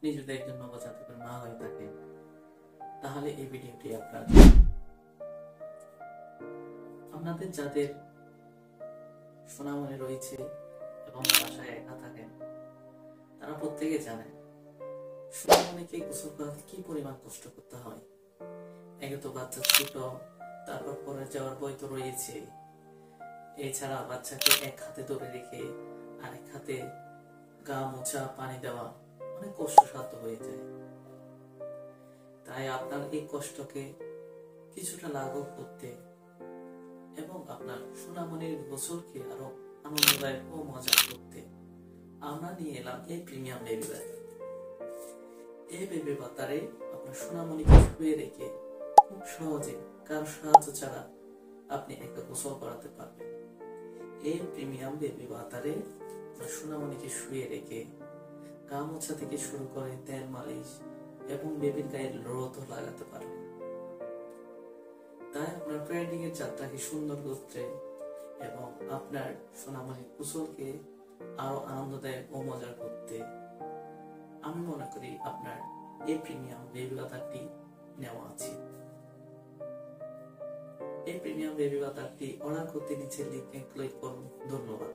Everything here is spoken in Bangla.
আপনি যদি একজন নবজাতকের মা হয়ে থাকেন তাহলে এই ভিডিওটি আপনাদের যাদের সোনামণি রয়েছে এবং বাসায় একা থাকেন তারা প্রত্যেকে জানেন সোনামণিকে গোসল করাতে কি পরিমাণ কষ্ট করতে হয়। একে তো বাচ্চা ছোট, তারপর পরে যাওয়ার ভয় তো রয়েছে। এছাড়া বাচ্চাকে এক হাতে ধরে রেখে আরেক হাতে গা মোছা পানি দেওয়া অনেক কষ্টসাধ্য হয়ে যায়। তাই আপনার এই কষ্টকে কিছুটা লাঘব করতে এবং আপনার সোনামণির গোসলকে আরো আনন্দদায়ক ও মজা করতে আমরা নিয়ে এলাম এই প্রিমিয়াম বেবি বাথ। এই বেবি বাথে আপনার সোনামণিকে শুয়ে রেখে খুব সহজে কারো সাহায্য ছাড়া আপনি একটা গোসল করাতে পারবেন। এই প্রিমিয়াম বেবি বাথে সোনামণিকে শুয়ে রেখে গা মোছা থেকে শুরু করে তেল মালিশ এবং বেবির গায়ে রোদও লাগাতে পারবেন। তাই আপনার প্রেগনেন্সি এর যাত্রাকে সুন্দর করতে এবং আপনার সোনামণির গোসলকে আরো আনন্দদায়ক ও মজার করতে আমি মনে করি আপনার এই প্রিমিয়াম বেবি বাথটি নেওয়া উচিত। এই প্রিমিয়াম বেবি বাথটি অর্ডার করতে নিচে লিংকে ক্লিক করুন। ধন্যবাদ।